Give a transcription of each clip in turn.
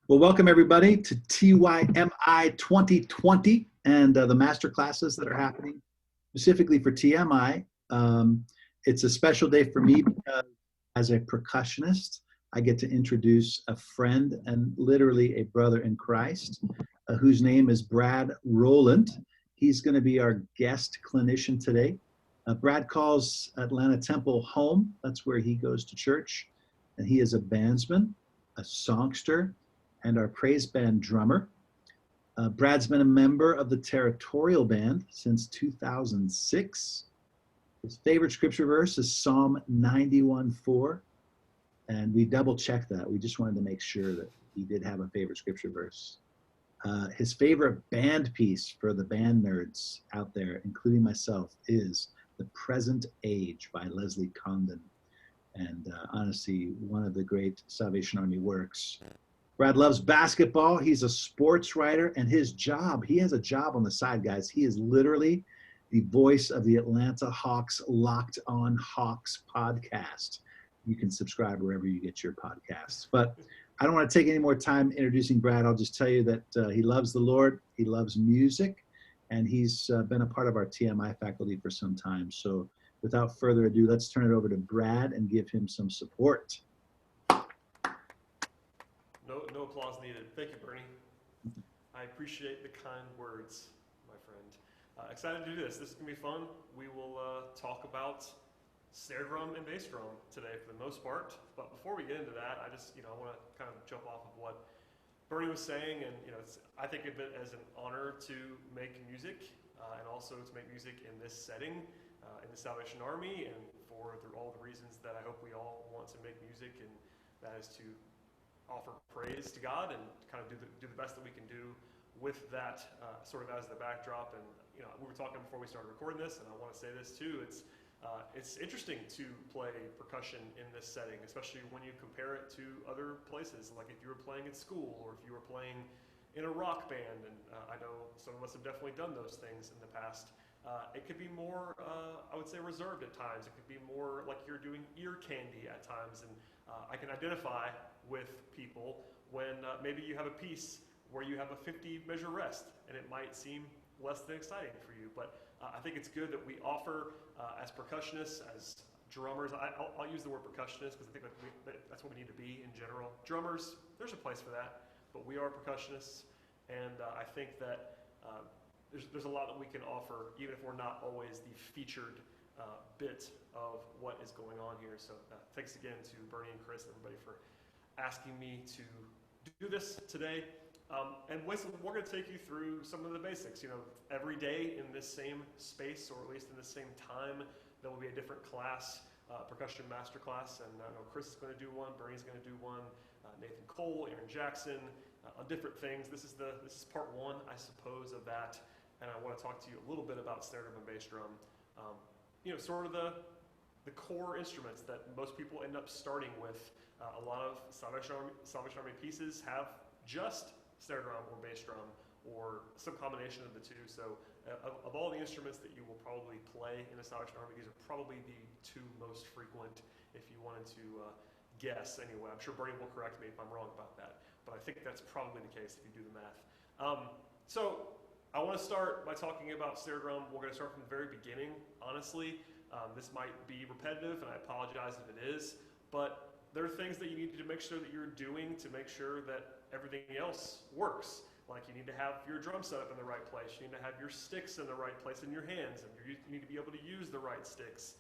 Well, welcome everybody to TYMI 2020 and the master classes that are happening specifically for TMI. It's a special day for me because as a percussionist, I get to introduce a friend and literally a brother in Christ, whose name is Brad Rowland. He's going to be our guest clinician today. Brad calls Atlanta Temple home. That's where he goes to church. And he is a bandsman, a songster, and our praise band drummer. Brad's been a member of the Territorial Band since 2006. His favorite scripture verse is Psalm 91:4, and we double checked that. We just wanted to make sure that he did have a favorite scripture verse. His favorite band piece for the band nerds out there, including myself, is The Present Age by Leslie Condon. And honestly, one of the great Salvation Army works. Brad loves basketball. He's a sports writer, and he has a job on the side, guys. He is literally the voice of the Atlanta Hawks Locked On Hawks podcast. You can subscribe wherever you get your podcasts. But I don't want to take any more time introducing Brad. I'll just tell you that he loves the Lord, he loves music, and he's been a part of our TMI faculty for some time. So without further ado, let's turn it over to Brad and give him some support. No applause needed. Thank you, Bernie. I appreciate the kind words, my friend. Excited to do this. This is going to be fun. We will talk about snare drum and bass drum today for the most part. But before we get into that, I want to kind of jump off of what Bernie was saying. And, I think of it as an honor to make music and also to make music in this setting, in the Salvation Army, and for all the reasons that I hope we all want to make music, and that is to offer praise to God and kind of do the best that we can do with that sort of as the backdrop. And we were talking before we started recording this, and I want to say this too. It's interesting to play percussion in this setting, especially when you compare it to other places. Like if you were playing at school, or if you were playing in a rock band, and I know some of us have definitely done those things in the past. It could be more, I would say, reserved at times. It could be more like you're doing ear candy at times, and I can identify with people when maybe you have a piece where you have a 50 measure rest, and it might seem less than exciting for you. But I think it's good that we offer, as percussionists, as drummers, I'll use the word percussionist because I think that's what we need to be in general. Drummers, there's a place for that, but we are percussionists, and I think that there's a lot that we can offer, even if we're not always the featured bit of what is going on here. So thanks again to Bernie and Chris and everybody for asking me to do this today. And we're going to take you through some of the basics. Every day in this same space, or at least in the same time, there will be a different class, percussion master class. And I know Chris is going to do one, Bernie's going to do one, Nathan Cole, Aaron Jackson, on different things. This is part one, I suppose, of that. And I want to talk to you a little bit about snare drum and bass drum. Sort of the core instruments that most people end up starting with. A lot of Salvation Army pieces have just snare drum or bass drum, or some combination of the two. So of all the instruments that you will probably play in the Salvation Army, these are probably the two most frequent, if you wanted to guess anyway. I'm sure Bernie will correct me if I'm wrong about that, but I think that's probably the case if you do the math. So I want to start by talking about snare drum. We're going to start from the very beginning, honestly. This might be repetitive, and I apologize if it is, but there are things that you need to make sure that you're doing to make sure that everything else works. Like you need to have your drum set up in the right place, you need to have your sticks in the right place in your hands, and you need to be able to use the right sticks,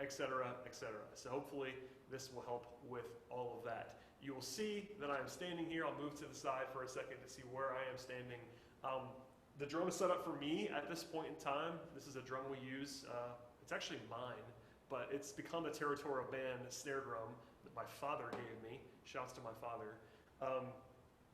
etc., etc. So hopefully this will help with all of that. You will see that I am standing here. I'll move to the side for a second to see where I am standing. The drum is set up for me at this point in time. This is a drum we use. It's actually mine, but it's become a Territorial Band snare drum that my father gave me. Shouts to my father.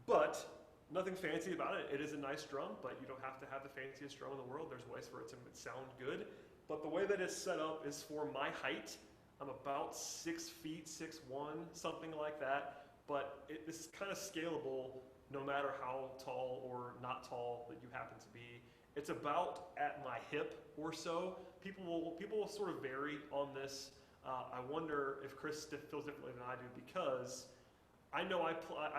But nothing fancy about it. It is a nice drum, but you don't have to have the fanciest drum in the world. There's ways for it to sound good. But the way that it's set up is for my height. I'm about 6 feet, 6'1", something like that. But this is kind of scalable no matter how tall or not tall that you happen to be. It's about at my hip or so. People will sort of vary on this. I wonder if Chris feels differently than I do, because I know I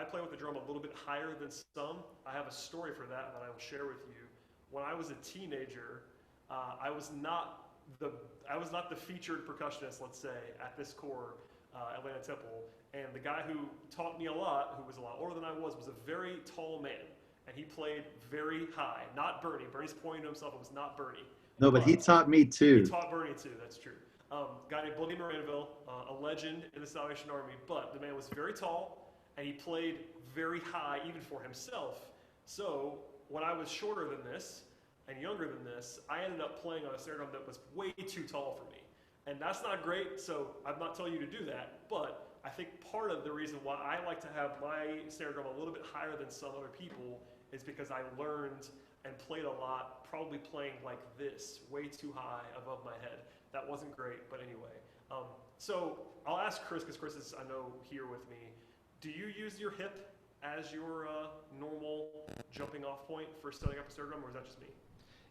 play with the drum a little bit higher than some. I have a story for that that I will share with you. When I was a teenager, I was not the I was not the featured percussionist, let's say, at this core, Atlanta Temple. And the guy who taught me a lot, who was a lot older than I was a very tall man, and he played very high. Not Bernie. Bernie's pointing to himself. It was not Bernie, No, but he but taught me he too. taught Bernie too. That's true. Guy named Boogie Moranville, a legend in the Salvation Army, but the man was very tall and he played very high even for himself. So when I was shorter than this and younger than this, I ended up playing on a snare drum that was way too tall for me. And that's not great, so I'm not telling you to do that, but I think part of the reason why I like to have my snare drum a little bit higher than some other people is because I learned and played a lot, probably playing like this, way too high above my head. That wasn't great, but anyway. So I'll ask Chris, because Chris is, I know, here with me. Do you use your hip as your normal jumping off point for setting up a snare drum, or is that just me?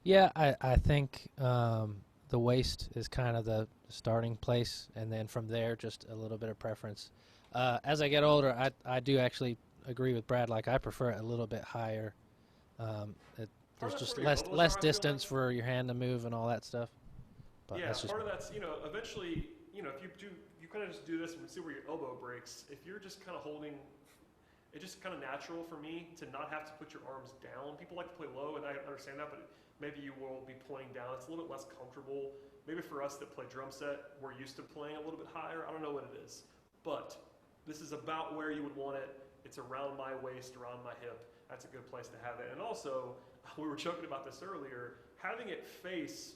Yeah, I think the waist is kind of the starting place, and then from there, just a little bit of preference. As I get older, I do actually agree with Brad. Like, I prefer it a little bit higher. Part There's of that's just where your elbows less are, I feel distance like. for your hand to move and all that stuff. But Yeah, that's just part me. of that's, eventually, if you kind of just do this and see where your elbow breaks. If you're just kind of holding, it's just kind of natural for me to not have to put your arms down. People like to play low, and I understand that, but maybe you will be playing down. It's a little bit less comfortable. Maybe for us that play drum set, we're used to playing a little bit higher. I don't know what it is, but this is about where you would want it. It's around my waist, around my hip. That's a good place to have it. And also, we were joking about this earlier, having it face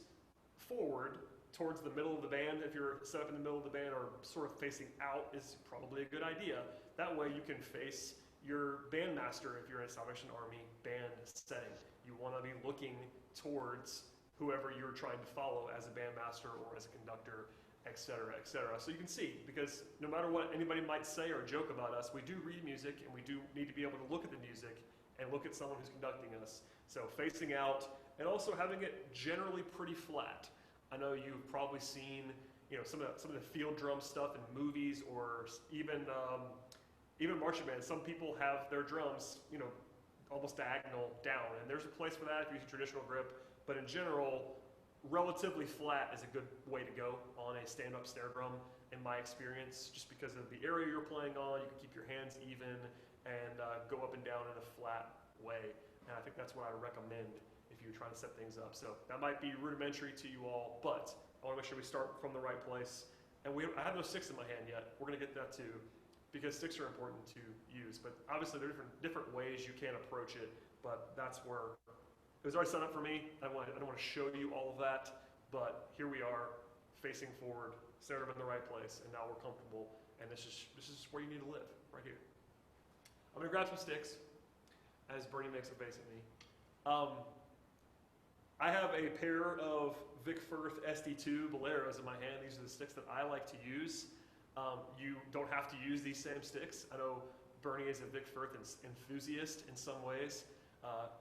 forward towards the middle of the band, if you're set up in the middle of the band, or sort of facing out, is probably a good idea. That way you can face your bandmaster if you're in a Salvation Army band setting. You want to be looking towards whoever you're trying to follow as a bandmaster or as a conductor, et cetera, et cetera. So you can see, because no matter what anybody might say or joke about us, we do read music, and we do need to be able to look at the music and look at someone who's conducting us. So facing out, and also having it generally pretty flat. I know you've probably seen, some of the field drum stuff in movies, or even marching bands. Some people have their drums, almost diagonal down, and there's a place for that if you use a traditional grip. But in general, relatively flat is a good way to go on a stand-up snare drum, in my experience, just because of the area you're playing on. You can keep your hands even and go up and down in a flat way. And I think that's what I recommend if you're trying to set things up. So that might be rudimentary to you all, but I want to make sure we start from the right place. And I have no sticks in my hand yet. We're going to get that too, because sticks are important to use. But obviously there are different ways you can approach it, but that's where it was already set up for me. I don't want to show you all of that, but here we are, facing forward, set up in the right place, and now we're comfortable. And this is where you need to live, right here. I'm gonna grab some sticks as Bernie makes a face at me. I have a pair of Vic Firth SD2 Boleros in my hand. These are the sticks that I like to use. You don't have to use these same sticks. I know Bernie is a Vic Firth enthusiast in some ways.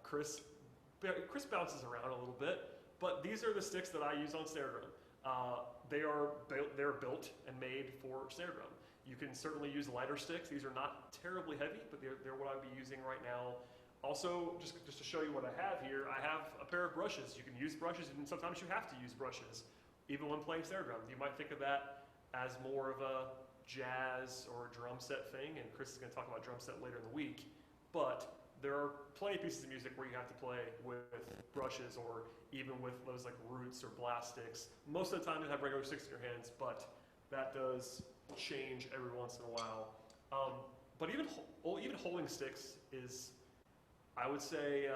Chris bounces around a little bit, but these are the sticks that I use on snare drum. They're built and made for snare drum. You can certainly use lighter sticks. These are not terribly heavy, but they're what I'd be using right now. Also, just to show you what I have here, I have a pair of brushes. You can use brushes, and sometimes you have to use brushes, even when playing snare drum. You might think of that as more of a jazz or drum set thing, and Chris is going to talk about drum set later in the week, but there are plenty of pieces of music where you have to play with brushes, or even with those like roots or blast sticks. Most of the time you have regular sticks in your hands, but that does change every once in a while. But even holding sticks is, I would say,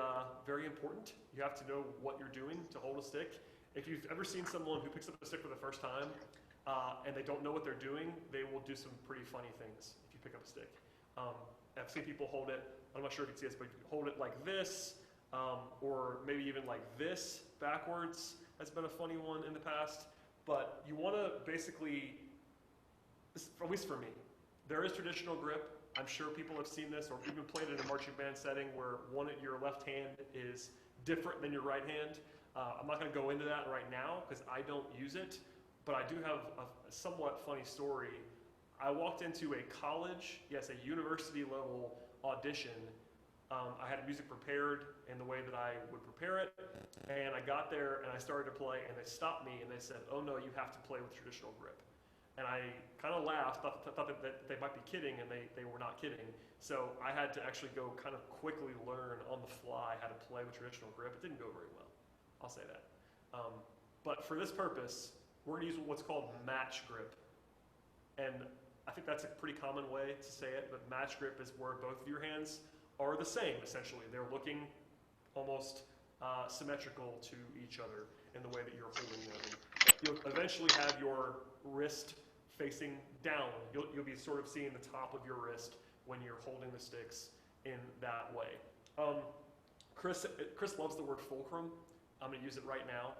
very important. You have to know what you're doing to hold a stick. If you've ever seen someone who picks up a stick for the first time and they don't know what they're doing, they will do some pretty funny things if you pick up a stick. I've seen people hold it, I'm not sure if you can see this, but hold it like this, or maybe even like this backwards. That's been a funny one in the past. But you want to basically, at least for me, there is traditional grip. I'm sure people have seen this or even played it in a marching band setting where your left hand is different than your right hand. I'm not going to go into that right now because I don't use it, but I do have a somewhat funny story. I walked into a college, yes, a university level audition. I had music prepared in the way that I would prepare it, and I got there and I started to play, and they stopped me and they said, "Oh no, you have to play with traditional grip." And I kind of laughed, thought that they might be kidding, and they were not kidding. So I had to actually go kind of quickly learn on the fly how to play with traditional grip. It didn't go very well, I'll say that. But for this purpose, we're going to use what's called match grip. And I think that's a pretty common way to say it, but match grip is where both of your hands are the same, essentially. They're looking almost symmetrical to each other in the way that you're holding them. You'll eventually have your wrist facing down. You'll be sort of seeing the top of your wrist when you're holding the sticks in that way. Chris loves the word fulcrum. I'm going to use it right now.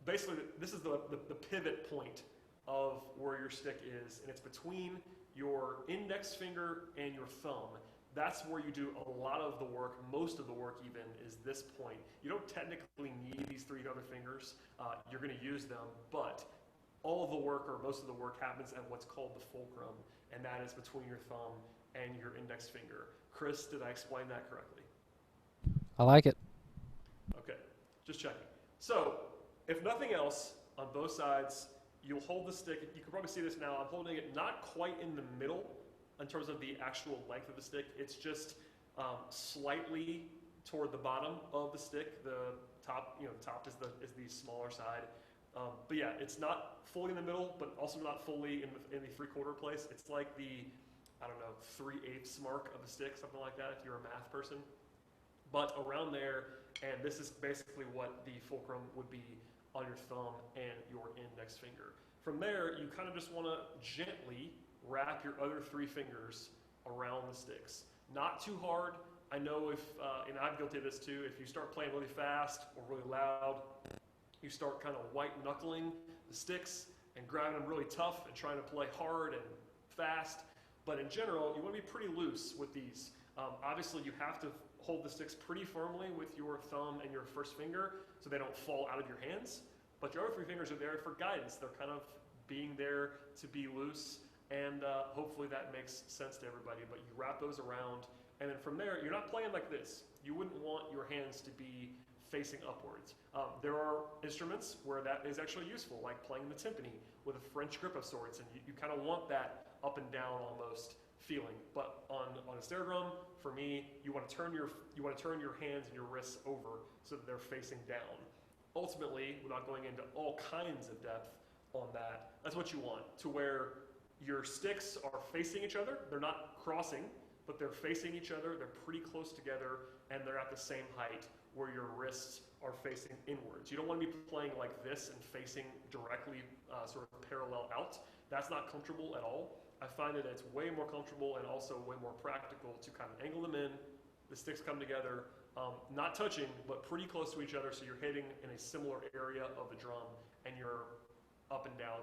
Basically, this is the pivot point of where your stick is, and it's between your index finger and your thumb. That's where you do a lot of the work. Most of the work even is this point. You don't technically need these 3 other fingers. You're going to use them, but all of the work, or most of the work, happens at what's called the fulcrum, and that is between your thumb and your index finger. Chris, did I explain that correctly? I like it. Okay, just checking. So, if nothing else, on both sides, you'll hold the stick. You can probably see this now. I'm holding it not quite in the middle in terms of the actual length of the stick. It's just slightly toward the bottom of the stick. The top, top is the smaller side. But yeah, it's not fully in the middle, but also not fully in the 3/4 place. It's like the, I don't know, 3/8 mark of the stick, something like that, if you're a math person. But around there, and this is basically what the fulcrum would be on your thumb and your index finger. From there, you kind of just want to gently wrap your other 3 fingers around the sticks. Not too hard. I know and I'm guilty of this too, if you start playing really fast or really loud, you start kind of white knuckling the sticks and grabbing them really tough and trying to play hard and fast. But in general, you want to be pretty loose with these. Obviously, you have to hold the sticks pretty firmly with your thumb and your first finger so they don't fall out of your hands. But your other 3 fingers are there for guidance. They're kind of being there to be loose, and hopefully that makes sense to everybody. But you wrap those around, and then from there, you're not playing like this. You wouldn't want your hands to be facing upwards. There are instruments where that is actually useful, like playing the timpani with a French grip of sorts, and you kind of want that up and down almost feeling. But on a snare drum, for me, you want to turn your hands and your wrists over so that they're facing down. Ultimately, without going into all kinds of depth on that, that's what you want, to where your sticks are facing each other. They're not crossing, but they're facing each other. They're pretty close together, and they're at the same height where your wrists are facing inwards. You don't want to be playing like this and facing directly sort of parallel out. That's not comfortable at all. I find that it's way more comfortable and also way more practical to kind of angle them in. The sticks come together, not touching, but pretty close to each other, so you're hitting in a similar area of the drum, and you're up and down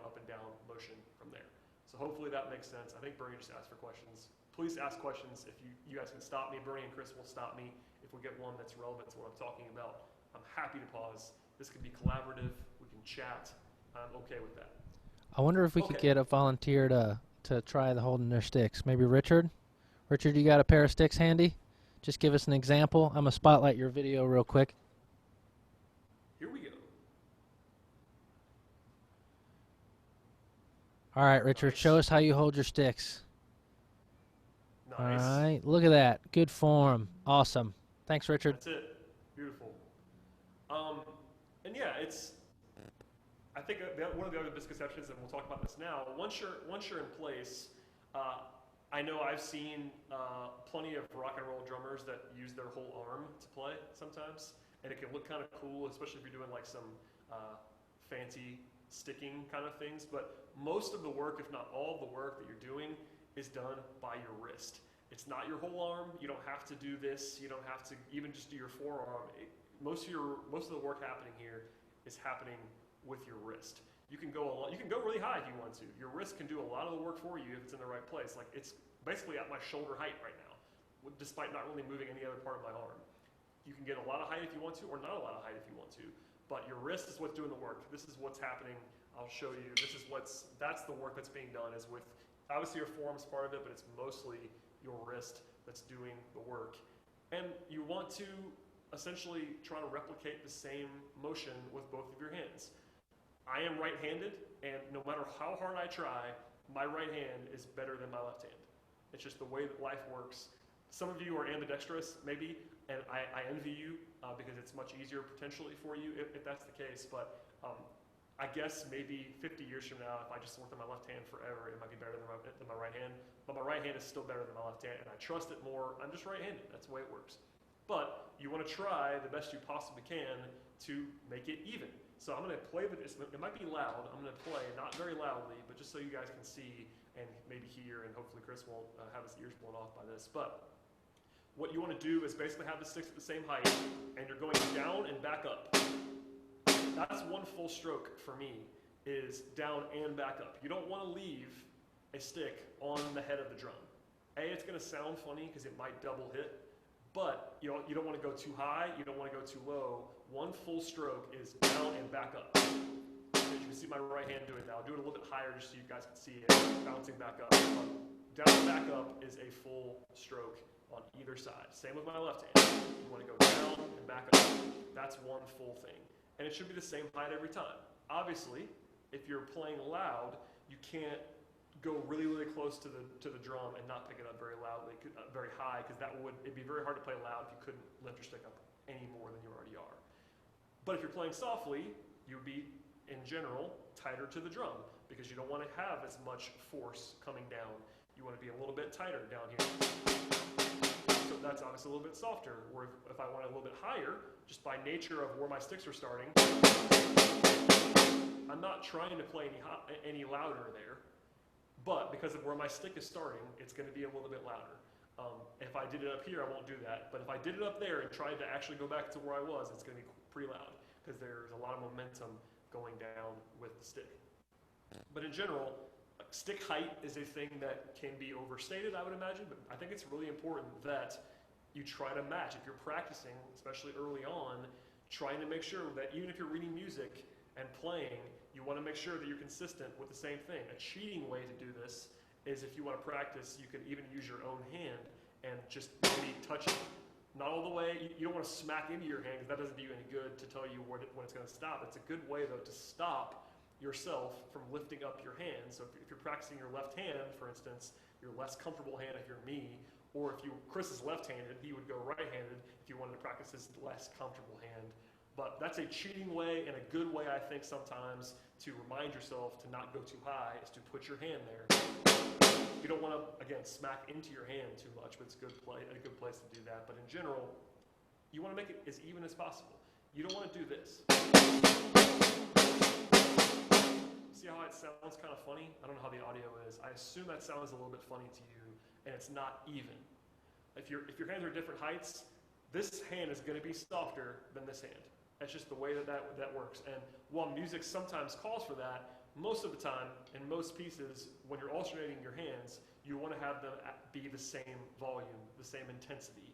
motion from there. So hopefully that makes sense. I think Bernie just asked for questions. Please ask questions. If you guys can stop me, Bernie and Chris will stop me if we get one that's relevant to what I'm talking about. I'm happy to pause. This can be collaborative. We can chat. I'm okay with that. I wonder if we could get a volunteer to try the holding their sticks. Maybe Richard? Richard, you got a pair of sticks handy? Just give us an example. I'm going to spotlight your video real quick. Here we go. All right, Richard, Nice. show us how you hold your sticks. Nice. All right, look at that. Good form. Awesome. Thanks, Richard. That's it. Beautiful. And yeah, I think one of the other misconceptions, and we'll talk about this now, once you're in place, I know I've seen plenty of rock and roll drummers that use their whole arm to play sometimes, and it can look kind of cool, especially if you're doing like some fancy sticking kind of things. But most of the work, if not all of the work that you're doing, is done by your wrist. It's not your whole arm. You don't have to do this. You don't have to even just do your forearm. Most of the work happening here is happening with your wrist. You can go really high if you want to. Your wrist can do a lot of the work for you if it's in the right place. Like, it's basically at my shoulder height right now, despite not really moving any other part of my arm. You can get a lot of height if you want to, or not a lot of height if you want to. But your wrist is what's doing the work. This is what's happening. I'll show you. That's the work that's being done, is with Obviously your forearm's part of it, but it's mostly your wrist that's doing the work. And you want to essentially try to replicate the same motion with both of your hands. I am right-handed, and no matter how hard I try, my right hand is better than my left hand. It's just the way that life works. Some of you are ambidextrous, maybe, and I envy you because it's much easier potentially for you if that's the case. But I guess maybe 50 years from now, if I just worked on my left hand forever, it might be better than my right hand. But my right hand is still better than my left hand, and I trust it more. I'm just right-handed. That's the way it works. But you want to try the best you possibly can to make it even. So I'm going to play it might be loud. I'm going to play, not very loudly, but just so you guys can see and maybe hear, and hopefully Chris won't have his ears blown off by this. But what you want to do is basically have the sticks at the same height, and you're going down and back up. That's one full stroke for me, is down and back up. You don't want to leave a stick on the head of the drum. It's going to sound funny because it might double hit, but you don't want to go too high, you don't want to go too low. One full stroke is down and back up. As you can see my right hand do it now. I'll do it a little bit higher just so you guys can see it bouncing back up. Down and back up is a full stroke on either side. Same with my left hand. You want to go down and back up. That's one full thing. And it should be the same height every time. Obviously, if you're playing loud, you can't go really, really close to the drum and not pick it up very loudly, very high, because it'd be very hard to play loud if you couldn't lift your stick up any more than you already are. But if you're playing softly, you would be, in general, tighter to the drum, because you don't want to have as much force coming down. You want to be a little bit tighter down here. So that's obviously a little bit softer, or if I want it a little bit higher, just by nature of where my sticks are starting, I'm not trying to play any louder there, but because of where my stick is starting, it's going to be a little bit louder. If I did it up here, I won't do that, but if I did it up there and tried to actually go back to where I was, it's going to be pretty loud, because there's a lot of momentum going down with the stick. But in general, stick height is a thing that can be overstated, I would imagine, but I think it's really important that you try to match. If you're practicing, especially early on, trying to make sure that even if you're reading music and playing, you want to make sure that you're consistent with the same thing. A cheating way to do this is if you want to practice, you can even use your own hand and just maybe touch it. Not all the way, you don't want to smack into your hand because that doesn't do you any good to tell you when it's going to stop. It's a good way though to stop yourself from lifting up your hand. So if you're practicing your left hand, for instance, your less comfortable hand if you're me, or if Chris is left-handed, he would go right-handed if you wanted to practice his less comfortable hand. But that's a cheating way and a good way, I think, sometimes to remind yourself to not go too high, is to put your hand there. You don't want to, again, smack into your hand too much, but it's a good place to do that. But in general, you want to make it as even as possible. You don't want to do this. See how it sounds kind of funny? I don't know how the audio is. I assume that sounds a little bit funny to you, and it's not even. If your hands are different heights, this hand is going to be softer than this hand. That's just the way that works. And while music sometimes calls for that, most of the time, in most pieces, when you're alternating your hands, you want to have them be the same volume, the same intensity,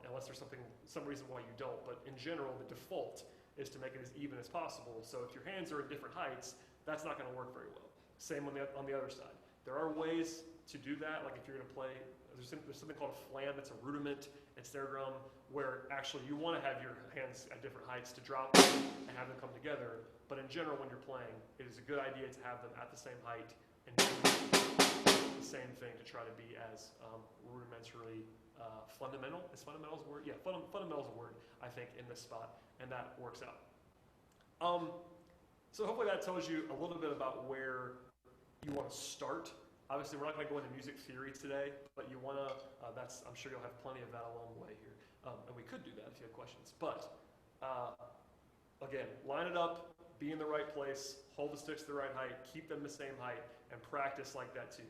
unless there's some reason why you don't. But in general, the default is to make it as even as possible. So if your hands are at different heights, that's not going to work very well. Same on the other side. There are ways to do that, like if you're going to play, there's something called a flam, that's a rudiment in snare drum, where actually you want to have your hands at different heights to drop and have them come together. But in general, when you're playing, it is a good idea to have them at the same height and do the same thing to try to be as rudimentarily fundamental. Is fundamental a word? Yeah, fundamental is a word, I think, in this spot, and that works out. So hopefully that tells you a little bit about where you want to start. Obviously, we're not going to go into music theory today, but you want to, I'm sure you'll have plenty of that along the way here. And we could do that if you have questions. But again, line it up, be in the right place, hold the sticks to the right height, keep them the same height, and practice like that too.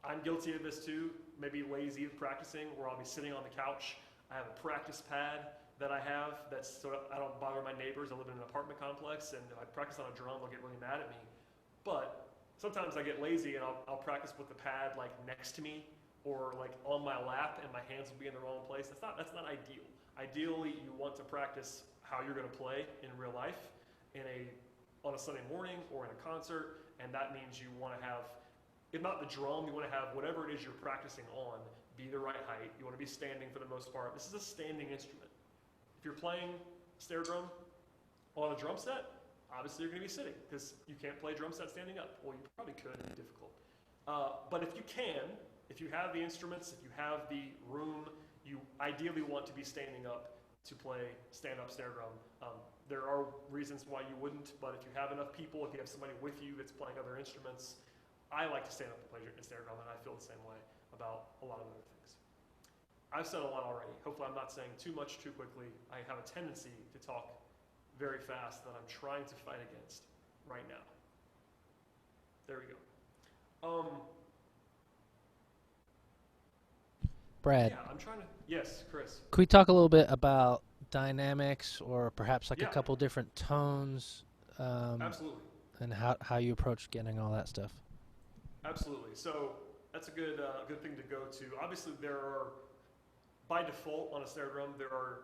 I'm guilty of this too, maybe lazy at practicing, where I'll be sitting on the couch. I have a practice pad that I have that's so I don't bother my neighbors. I live in an apartment complex, and if I practice on a drum, they'll get really mad at me. But sometimes I get lazy and I'll practice with the pad like next to me or like on my lap, and my hands will be in the wrong place. That's not ideal. Ideally, you want to practice how you're going to play in real life on a Sunday morning or in a concert, and that means you want to have if not the drum, you want to have whatever it is you're practicing on be the right height. You want to be standing for the most part. This is a standing instrument. If you're playing snare drum on a drum set, obviously you're going to be sitting because you can't play drum set standing up. Well, you probably could, it'd be difficult. But if you can, if you have the instruments, if you have the room, you ideally want to be standing up to play stand-up snare drum. There are reasons why you wouldn't, but if you have enough people, if you have somebody with you that's playing other instruments, I like to stand up and play snare drum, and I feel the same way about a lot of other things. I've said a lot already. Hopefully I'm not saying too much too quickly. I have a tendency to talk very fast that I'm trying to fight against right now. There we go. Brad, Yeah, I'm trying to, yes, Chris. could we talk a little bit about dynamics or perhaps like Yeah. a couple different tones Absolutely. and how you approach getting all that stuff? Absolutely. So that's a good thing to go to. Obviously, there are, by default on a snare drum, there are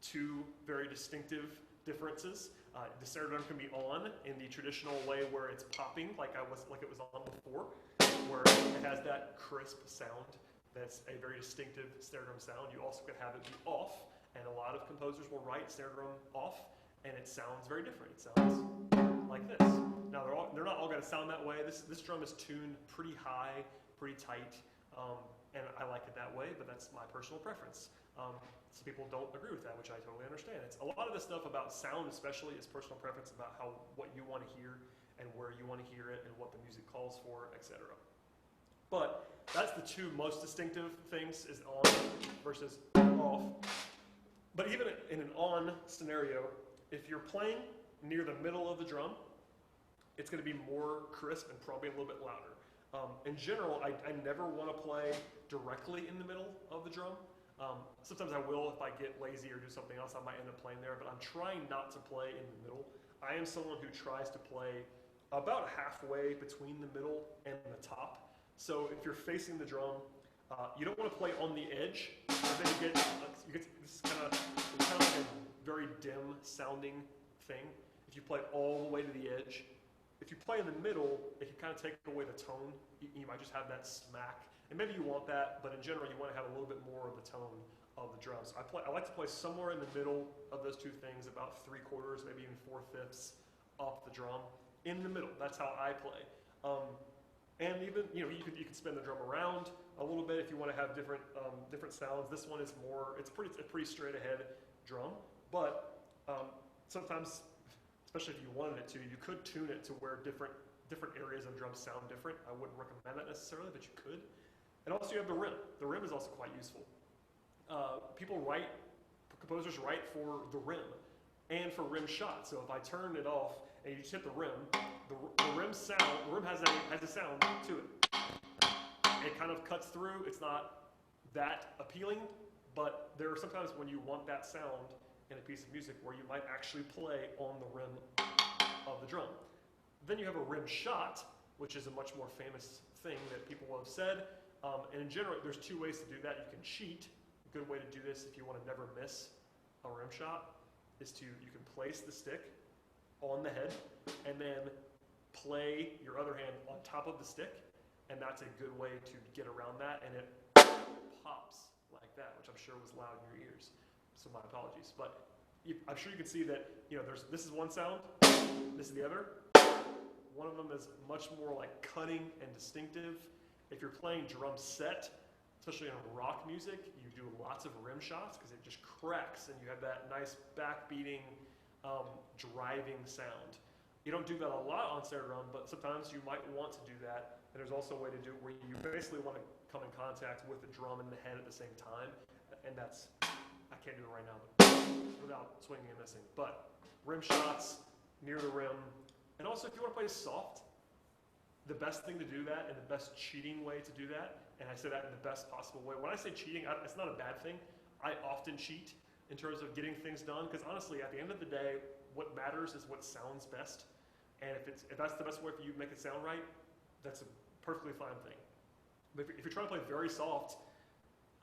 two very distinctive differences. The snare drum can be on in the traditional way where it's popping, like it was on before, where it has that crisp sound. That's a very distinctive snare drum sound. You also could have it be off, and a lot of composers will write snare drum off, and it sounds very different. It sounds like this. Now they're not all going to sound that way. This drum is tuned pretty high, pretty tight, and I like it that way. But that's my personal preference. Some people don't agree with that, which I totally understand. It's a lot of this stuff about sound, especially, is personal preference about what you want to hear and where you want to hear it and what the music calls for, etc. But that's the two most distinctive things, is on versus off. But even in an on scenario, if you're playing near the middle of the drum, it's going to be more crisp and probably a little bit louder. In general, I never want to play directly in the middle of the drum. Sometimes I will if I get lazy or do something else, I might end up playing there, but I'm trying not to play in the middle. I am someone who tries to play about halfway between the middle and the top. So if you're facing the drum, you don't want to play on the edge, and then you get this is kind of like a very dim sounding thing. If you play all the way to the edge, if you play in the middle, it can kind of take away the tone. You might just have that smack, and maybe you want that, but in general, you want to have a little bit more of the tone of the drums. I like to play somewhere in the middle of those two things, about 3/4, maybe even 4/5 off the drum. In the middle, that's how I play. And even you can spin the drum around a little bit if you want to have different sounds. This one is more it's a pretty straight ahead drum, but sometimes, especially if you wanted it to, you could tune it to where different areas of drums sound different. I wouldn't recommend that necessarily, but you could. And also you have the rim. The rim is also quite useful. Composers write for the rim and for rim shots. So if I turn it off and you just hit the rim has a sound to it. It kind of cuts through. It's not that appealing, but there are sometimes when you want that sound in a piece of music where you might actually play on the rim of the drum. Then you have a rim shot, which is a much more famous thing that people have said. And in general, there's two ways to do that. You can cheat. A good way to do this if you want to never miss a rim shot is you can place the stick on the head and then play your other hand on top of the stick, and that's a good way to get around that, and it pops like that, which I'm sure was loud in your ears, so my apologies. But I'm sure you can see that this is one sound, this is the other. One of them is much more like cutting and distinctive. If you're playing drum set, especially in rock music, you do lots of rim shots because it just cracks and you have that nice backbeating, driving sound. You don't do that a lot on snare drum, but sometimes you might want to do that. And there's also a way to do it where you basically want to come in contact with the drum and the head at the same time. And I can't do it right now, but without swinging and missing. But rim shots near the rim. And also if you want to play soft, the best thing to do that and the best cheating way to do that, and I say that in the best possible way. When I say cheating, it's not a bad thing. I often cheat in terms of getting things done, because honestly, at the end of the day, what matters is what sounds best. And if that's the best way for you to make it sound right, that's a perfectly fine thing. But if you're trying to play very soft,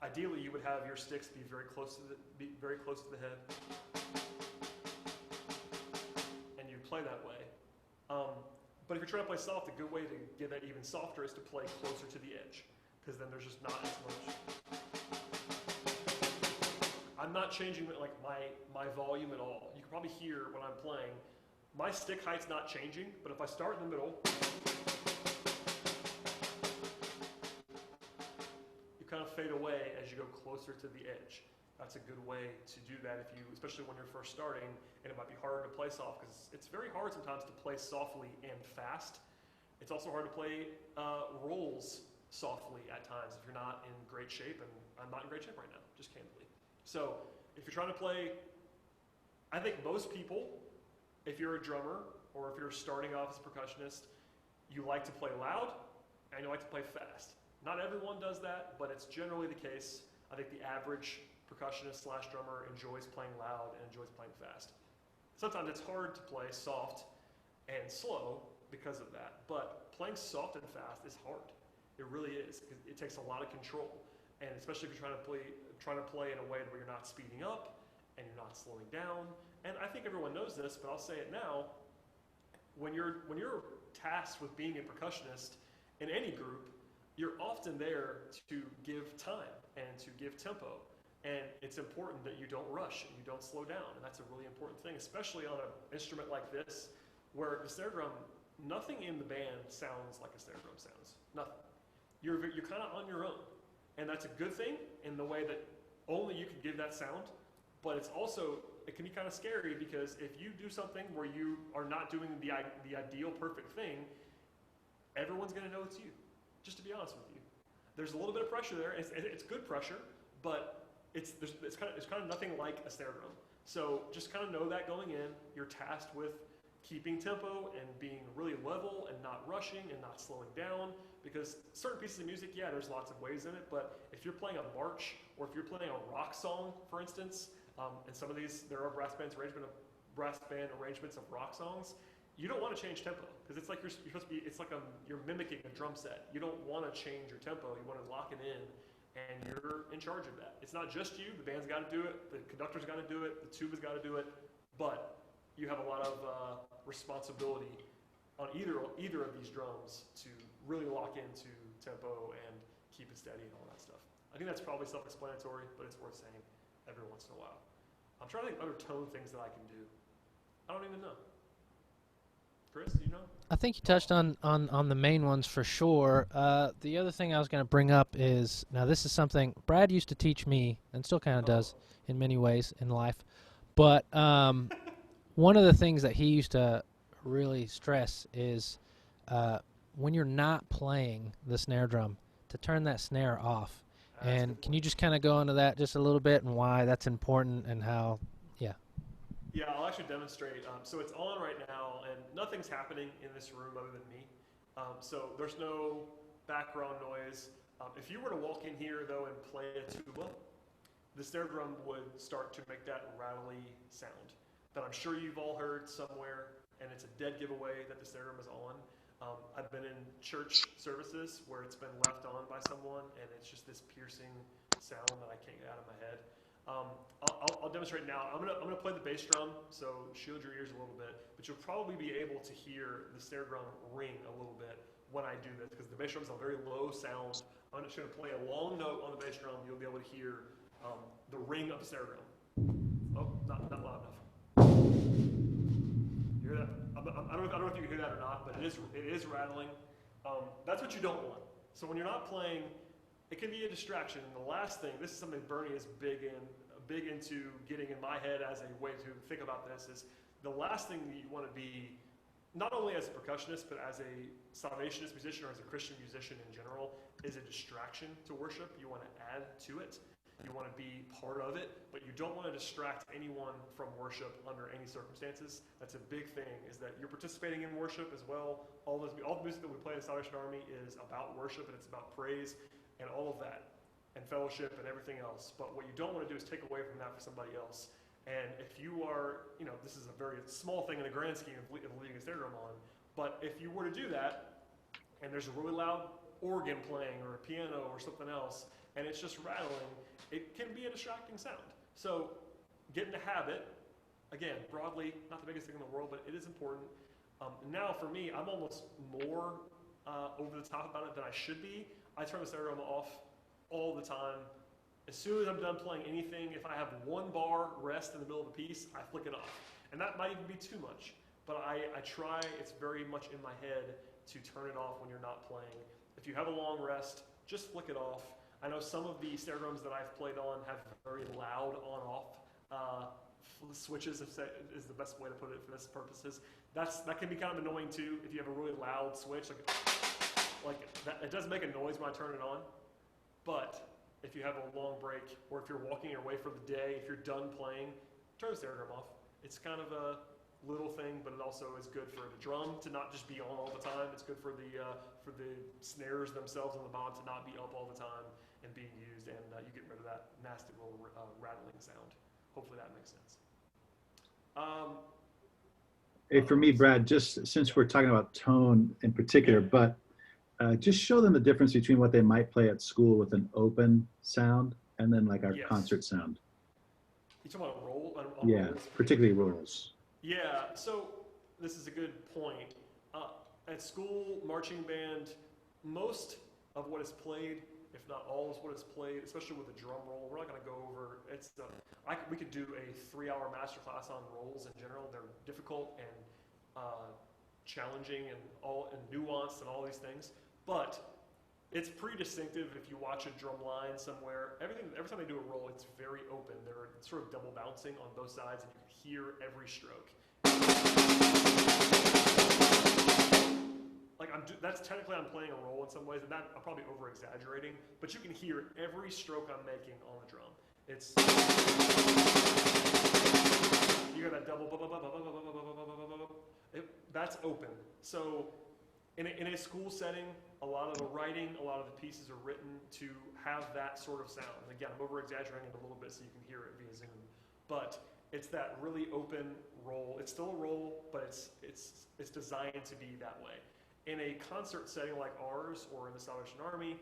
ideally you would have your sticks be very close to the head, and you play that way. But if you're trying to play soft, a good way to get that even softer is to play closer to the edge, because then there's just not as much. I'm not changing like my volume at all. You can probably hear when I'm playing, my stick height's not changing, but if I start in the middle, you kind of fade away as you go closer to the edge. That's a good way to do that if you, especially when you're first starting, and it might be harder to play soft because it's very hard sometimes to play softly and fast. It's also hard to play rolls softly at times if you're not in great shape, and I'm not in great shape right now, just candidly. So if you're trying to play, I think most people, if you're a drummer or if you're starting off as a percussionist, you like to play loud and you like to play fast. Not everyone does that, but it's generally the case. I think the average percussionist / drummer enjoys playing loud and enjoys playing fast. Sometimes it's hard to play soft and slow because of that, but playing soft and fast is hard. It really is, because it takes a lot of control, and especially if you're trying to play in a way where you're not speeding up and you're not slowing down. And I think everyone knows this, but I'll say it now. When you're tasked with being a percussionist in any group, you're often there to give time and to give tempo. And it's important that you don't rush and you don't slow down. And that's a really important thing, especially on an instrument like this, where the snare drum, nothing in the band sounds like a snare drum sounds. Nothing. You're kind of on your own. And that's a good thing in the way that only you can give that sound. But it's also, it can be kind of scary because if you do something where you are not doing the ideal perfect thing, everyone's going to know it's you. Just to be honest with you. There's a little bit of pressure there. It's good pressure, but it's kind of nothing like a snare drum. So just kind of know that going in, you're tasked with keeping tempo and being really level and not rushing and not slowing down, because certain pieces of music, yeah, there's lots of ways in it, but if you're playing a march or if you're playing a rock song, for instance, and some of these, there are brass band arrangements of rock songs, you don't want to change tempo, because it's like you're supposed to be, it's like you're mimicking a drum set. You don't want to change your tempo, you want to lock it in, and you're in charge of that. It's not just you, the band's got to do it, the conductor's got to do it, the tuba's got to do it, but you have a lot of responsibility on either of these drums to really lock into tempo and keep it steady and all that stuff. I think that's probably self-explanatory, but it's worth saying every once in a while. I'm trying to think of other tone things that I can do. I don't even know. Chris, do you know? I think you touched on the main ones for sure. The other thing I was going to bring up is, now this is something Brad used to teach me, and still kind of does in many ways in life, but one of the things that he used to really stress is when you're not playing the snare drum, to turn that snare off. And can you just kind of go into that just a little bit and why that's important and how, yeah. Yeah, I'll actually demonstrate. So it's on right now, and nothing's happening in this room other than me. So there's no background noise. If you were to walk in here, though, and play a tuba, the snare drum would start to make that rattly sound that I'm sure you've all heard somewhere, and it's a dead giveaway that the snare drum is on. I've been in church services where it's been left on by someone, and it's just this piercing sound that I can't get out of my head. I'll demonstrate now. I'm gonna play the bass drum, so shield your ears a little bit, but you'll probably be able to hear the snare drum ring a little bit when I do this, because the bass drum is a very low sound. I'm just gonna play a long note on the bass drum. You'll be able to hear the ring of the snare drum. Oh, not loud enough. You hear that? I don't know if you can hear that or not, but it is rattling. That's what you don't want. So when you're not playing, it can be a distraction. And the last thing, this is something Bernie is big into getting in my head as a way to think about this, is the last thing that you want to be, not only as a percussionist, but as a Salvationist musician or as a Christian musician in general, is a distraction to worship. You want to add to it. You want to be part of it, but you don't want to distract anyone from worship under any circumstances. That's a big thing, is that you're participating in worship as well. All the music that we play in the Salvation Army is about worship, and it's about praise and all of that, and fellowship and everything else. But what you don't want to do is take away from that for somebody else. And if you are, this is a very small thing in the grand scheme of leaving a snare drum on, but if you were to do that, and there's a really loud organ playing or a piano or something else, and it's just rattling, it can be a distracting sound. So get in the habit, again, broadly, not the biggest thing in the world, but it is important, Now for me, I'm almost more over the top about it than I should be. I turn the snare drum off all the time. As soon as I'm done playing anything, if I have one bar rest in the middle of a piece, I flick it off. And that might even be too much. But I try, it's very much in my head to turn it off when you're not playing. If you have a long rest, just flick it off. I know some of the snare drums that I've played on have very loud on-off switches, is the best way to put it for this purposes. That can be kind of annoying too if you have a really loud switch. Like that, it does make a noise when I turn it on, but if you have a long break or if you're walking your way for the day, if you're done playing, turn the snare drum off. It's kind of a little thing, but it also is good for the drum to not just be on all the time. It's good for the snares themselves on the bottom to not be up all the time and being used, and you get rid of that nasty little rattling sound. Hopefully that makes sense. Hey, for me, Brad, just since we're talking about tone in particular, but just show them the difference between what they might play at school with an open sound and then like our concert sound. You talking about roll? Yeah, rolls? particularly rolls. Yeah, so this is a good point. At school, marching band, most of what is played, if not all of what is played, especially with a drum roll, we're not going to go over. We could do a 3-hour masterclass on rolls in general. They're difficult and challenging and nuanced and all these things. But it's pretty distinctive if you watch a drum line somewhere. Every time they do a roll, it's very open. They're sort of double bouncing on both sides, and you can hear every stroke. Like that's technically I'm playing a roll in some ways, and that I'm probably over exaggerating, but you can hear every stroke I'm making on the drum. It's you got that double that's open. So in a school setting, a lot of the writing, a lot of the pieces are written to have that sort of sound. And again, I'm over exaggerating it a little bit so you can hear it via Zoom, but it's that really open roll. It's still a roll, but it's designed to be that way. In a concert setting like ours or in the Salvation Army,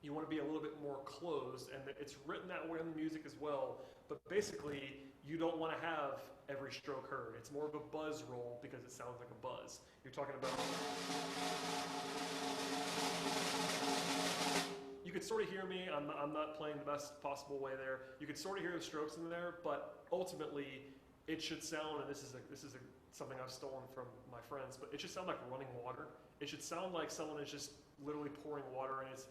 you want to be a little bit more closed, and it's written that way in the music as well, but basically you don't want to have every stroke heard. It's more of a buzz roll because it sounds like a buzz. You're talking about... You could sort of hear me. I'm not playing the best possible way there. You could sort of hear the strokes in there, but ultimately it should sound, and this is something I've stolen from my friends, but it should sound like running water. It should sound like someone is just literally pouring water, and it's...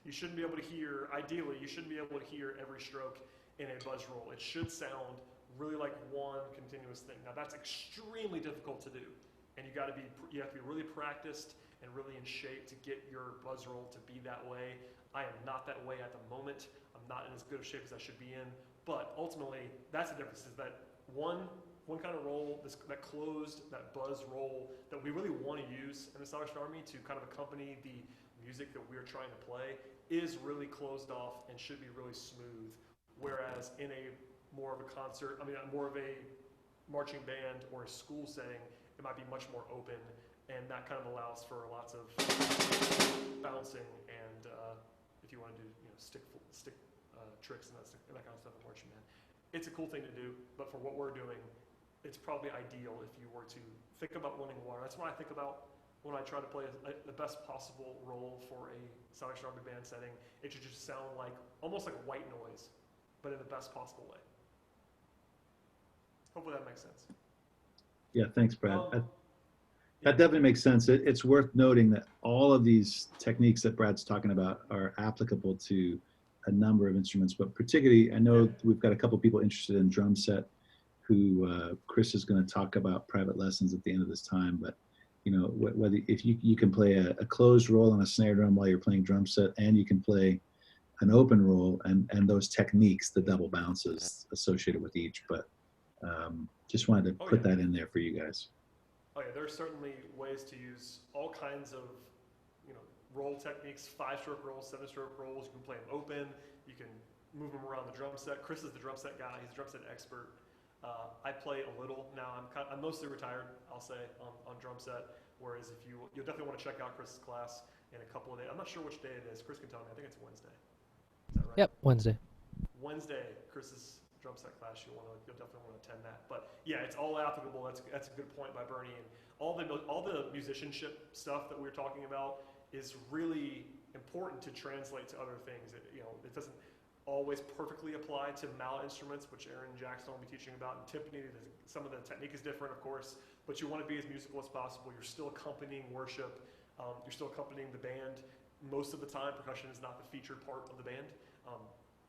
You shouldn't be able to hear, ideally, you shouldn't be able to hear every stroke in a buzz roll. It should sound really like one continuous thing. Now that's extremely difficult to do, and you have to be really practiced and really in shape to get your buzz roll to be that way. I am not that way at the moment. I'm not in as good of shape as I should be in, but ultimately that's the difference, is that one kind of roll, that closed, that buzz roll that we really want to use in the Salvation Army to kind of accompany the music that we're trying to play is really closed off and should be really smooth. Whereas in a more of a more of a marching band or a school setting, it might be much more open, and that kind of allows for lots of bouncing and if you want to do stick tricks and that kind of stuff in marching band. It's a cool thing to do, but for what we're doing, it's probably ideal if you were to think about running water. That's what I think about when I try to play the best possible role for a Salvation Army band setting. It should just sound like almost like white noise, but in the best possible way. Hopefully that makes sense. Yeah, thanks, Brad. That definitely makes sense. It's worth noting that all of these techniques that Brad's talking about are applicable to a number of instruments, but particularly, I know we've got a couple people interested in drum set who Chris is going to talk about private lessons at the end of this time, but whether if you can play a closed roll on a snare drum while you're playing drum set, and you can play an open roll, and those techniques, the double bounces associated with each, but just wanted to put that in there for you guys. Oh yeah, there are certainly ways to use all kinds of roll techniques, 5-stroke rolls, 7-stroke rolls. You can play them open. You can move them around the drum set. Chris is the drum set guy. He's a drum set expert. I play a little now. I'm mostly retired, I'll say, on drum set. Whereas you'll definitely want to check out Chris's class in a couple of days. I'm not sure which day it is. Chris can tell me. I think it's Wednesday. Is that right? Yep, Wednesday. Wednesday, Chris's drum set class, you'll definitely want to attend that. But yeah, it's all applicable. That's a good point by Bernie. And all the musicianship stuff that we're talking about is really important to translate to other things. It doesn't always perfectly apply to mallet instruments, which Aaron Jackson will be teaching about, and timpani. Some of the technique is different, of course, but you want to be as musical as possible. You're still accompanying worship. You're still accompanying the band. Most of the time, percussion is not the featured part of the band.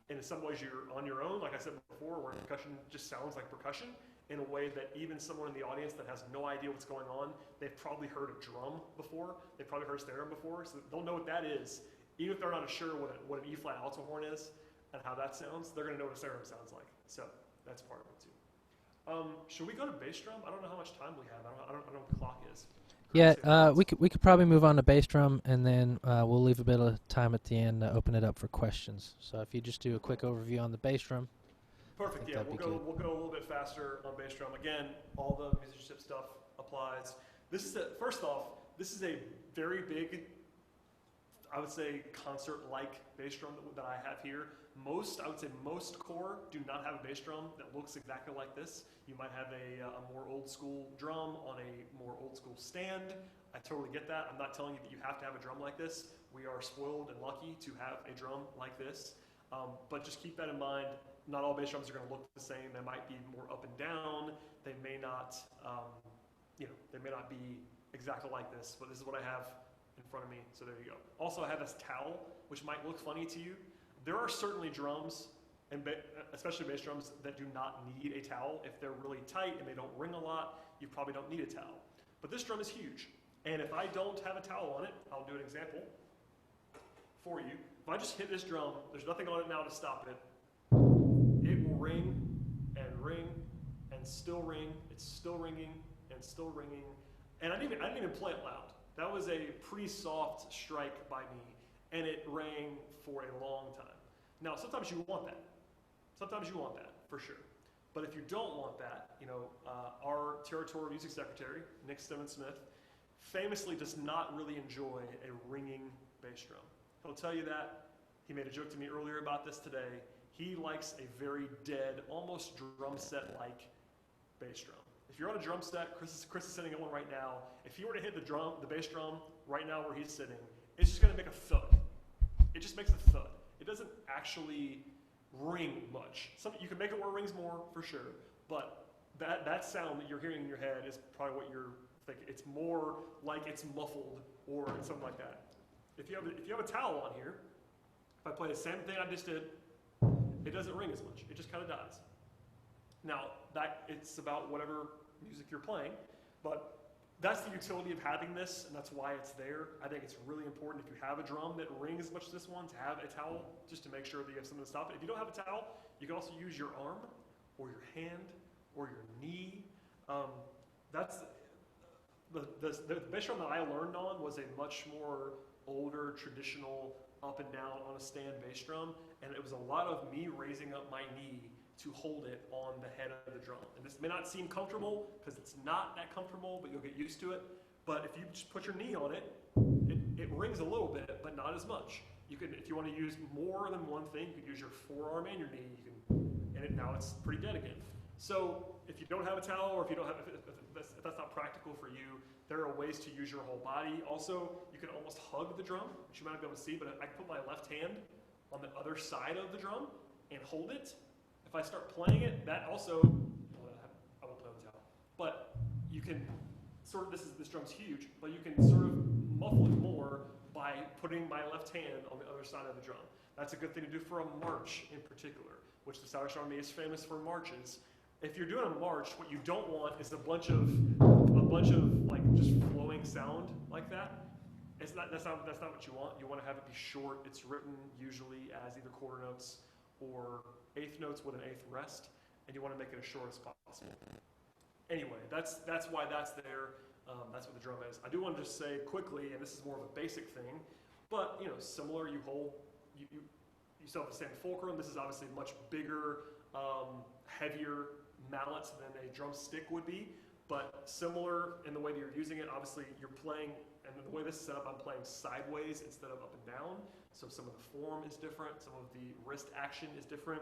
And in some ways, you're on your own, like I said before, where percussion just sounds like percussion in a way that even someone in the audience that has no idea what's going on, they've probably heard a drum before. They've probably heard snare drum before, so they'll know what that is. Even if they're not sure what an E-flat alto horn is and how that sounds, they're going to know what a snare drum sounds like. So that's part of it too. Should we go to bass drum? I don't know how much time we have. I don't know what the clock is. Yeah, we could probably move on to bass drum, and then we'll leave a bit of time at the end to open it up for questions. So if you just do a quick overview on the bass drum. Perfect. Yeah, we'll go a little bit faster on bass drum. Again, all the musicianship stuff applies. First off, this is a very big, I would say, concert-like bass drum that I have here. I would say most core do not have a bass drum that looks exactly like this. You might have a more old school drum on a more old school stand. I totally get that. I'm not telling you that you have to have a drum like this. We are spoiled and lucky to have a drum like this. But just keep that in mind. Not all bass drums are going to look the same. They might be more up and down. They may not, they may not be exactly like this. But this is what I have in front of me. So there you go. Also, I have this towel, which might look funny to you. There are certainly drums, and especially bass drums, that do not need a towel. If they're really tight and they don't ring a lot, you probably don't need a towel. But this drum is huge. And if I don't have a towel on it, I'll do an example for you. If I just hit this drum, there's nothing on it now to stop it. It will ring and still ring. It's still ringing and still ringing. And I didn't even play it loud. That was a pretty soft strike by me, and it rang for a long time. Now, sometimes you want that. Sometimes you want that, for sure. But if you don't want that, our territorial music secretary, Nick Simmons-Smith, famously does not really enjoy a ringing bass drum. He'll tell you that. He made a joke to me earlier about this today. He likes a very dead, almost drum set-like bass drum. If you're on a drum set, Chris is sitting on one right now. If he were to hit the bass drum right now where he's sitting, it's just going to make a thud. It just makes a thud. It doesn't actually ring much. You can make it where it rings more, for sure, but that sound that you're hearing in your head is probably what you're thinking. It's more like it's muffled or something like that. If you have a towel on here, if I play the same thing I just did, it doesn't ring as much. It just kind of dies. Now, it's about whatever music you're playing, but that's the utility of having this, and that's why it's there. I think it's really important if you have a drum that rings as much as this one to have a towel, just to make sure that you have something to stop it. If you don't have a towel, you can also use your arm or your hand or your knee. That's the bass drum that I learned on was a much more older, traditional, up and down on a stand bass drum, and it was a lot of me raising up my knee to hold it on the head of the drum. And this may not seem comfortable, because it's not that comfortable, but you'll get used to it. But if you just put your knee on it, it rings a little bit, but not as much. You can, if you want to use more than one thing, you could use your forearm and your knee, now it's pretty dead again. So if you don't have a towel, or if that's not practical for you, there are ways to use your whole body. Also, you can almost hug the drum, which you might not be able to see, but I can put my left hand on the other side of the drum and hold it. If I start playing it, that also, I won't play with the towel, but you can sort of, this drum's huge, but you can sort of muffle it more by putting my left hand on the other side of the drum. That's a good thing to do for a march in particular, which the Salvation Army is famous for marches. If you're doing a march, what you don't want is a bunch of like just flowing sound like that. That's not what you want. You want to have it be short. It's written usually as either quarter notes or eighth notes with an eighth rest, and you want to make it as short as possible. Anyway, that's why that's there. That's what the drum is. I do want to just say quickly, and this is more of a basic thing, but similar. You still have the same fulcrum. This is obviously much bigger, heavier mallet than a drumstick would be, but similar in the way that you're using it. Obviously, you're playing, and the way this is set up, I'm playing sideways instead of up and down. So some of the form is different, some of the wrist action is different,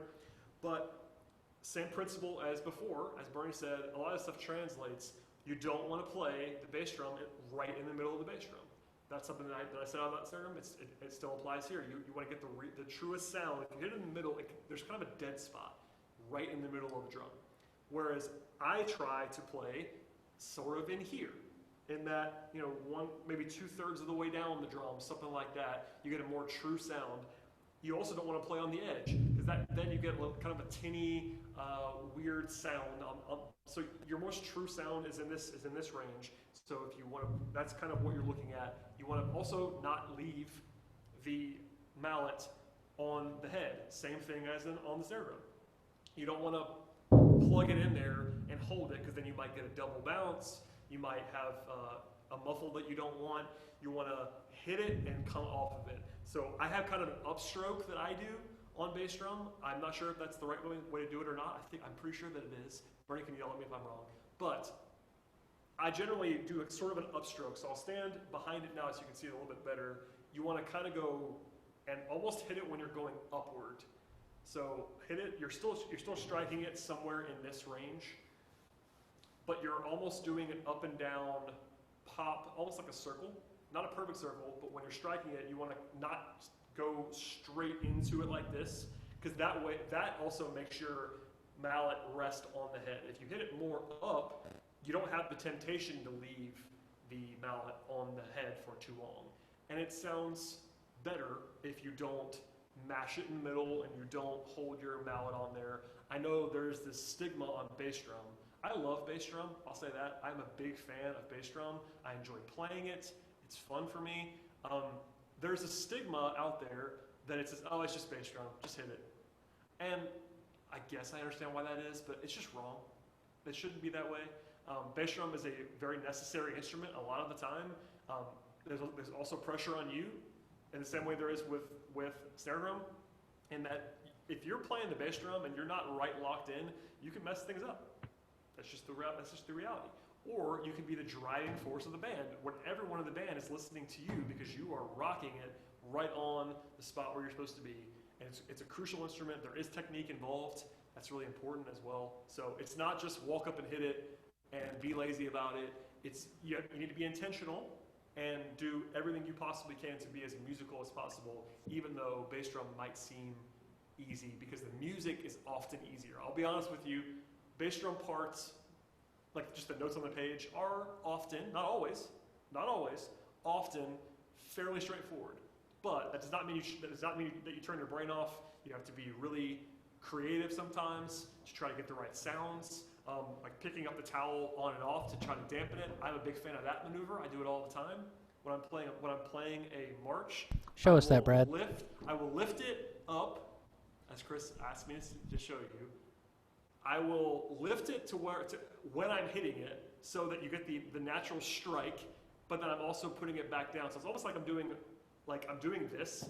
but Same principle as before, as Bernie said, a lot of stuff translates. You don't want to play the bass drum right in the middle of the bass drum. That's something that I said about Snare drum. It still applies here. You want to get the truest sound. If you hit it in the middle, there's kind of a dead spot right in the middle of the drum. Whereas I try to play sort of in here, in that, you know, maybe 2/3 of the way down the drum, something like that. You get a more true sound. You also don't want to play on the edge, because then you get kind of a tinny, weird sound. So your most true sound is in this range. So if you want to, that's kind of what you're looking at. You want to also not leave the mallet on the head. Same thing as on the snare drum. You don't want to plug it in there and hold it, because then you might get a double bounce. You might have a muffle that you don't want. You want to hit it and come off of it. So I have kind of an upstroke that I do on bass drum. I'm not sure if that's the right way to do it or not. I'm pretty sure that it is. Bernie can yell at me if I'm wrong. But I generally do sort of an upstroke. So I'll stand behind it now so you can see it a little bit better. You want to kind of go and almost hit it when you're going upward. So hit it, you're still striking it somewhere in this range, but you're almost doing an up and down pop, almost like a circle. Not a perfect circle, but when you're striking it, you want to not go straight into it like this, because that also makes your mallet rest on the head. If you hit it more up, you don't have the temptation to leave the mallet on the head for too long. And it sounds better if you don't mash it in the middle and you don't hold your mallet on there. I know there's this stigma on bass drum. I love bass drum, I'll say that. I'm a big fan of bass drum. I enjoy playing it. It's fun for me. There's a stigma out there that it says, oh, it's just bass drum, just hit it. And I guess I understand why that is, but it's just wrong. It shouldn't be that way. Bass drum is a very necessary instrument a lot of the time. There's also pressure on you in the same way there is with snare drum, in that if you're playing the bass drum and you're not right locked in, you can mess things up. That's just the reality. Or you can be the driving force of the band, when everyone in the band is listening to you because you are rocking it right on the spot where you're supposed to be. And it's a crucial instrument. There is technique involved. That's really important as well. So it's not just walk up and hit it and be lazy about it. You need to be intentional and do everything you possibly can to be as musical as possible, even though bass drum might seem easy, because the music is often easier. I'll be honest with you, bass drum parts, like just the notes on the page, are often, not always, often fairly straightforward. But that does not mean that you turn your brain off. You have to be really creative sometimes to try to get the right sounds, like picking up the towel on and off to try to dampen it. I'm a big fan of that maneuver. I do it all the time when I'm playing a march. Show us that, Brad. I will lift it up, as Chris asked me to show you. I will lift it to when I'm hitting it, so that you get the natural strike, but then I'm also putting it back down. So it's almost like I'm doing this,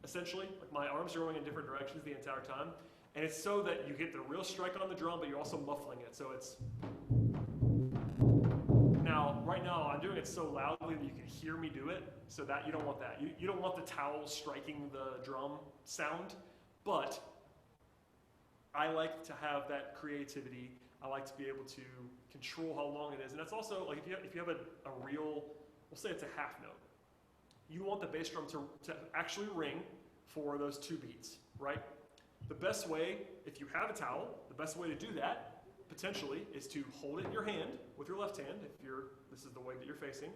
essentially. Like my arms are going in different directions the entire time. And it's so that you get the real strike on the drum, but you're also muffling it. So it's... Now, right now, I'm doing it so loudly that you can hear me do it, so that you don't want that. You don't want the towel striking the drum sound, but I like to have that creativity. I like to be able to control how long it is. And that's also, like, if you have a real, we'll say it's a half note, you want the bass drum to actually ring for those 2 beats, right? The best way, if you have a towel, the best way to do that, potentially, is to hold it in your hand with your left hand, this is the way that you're facing.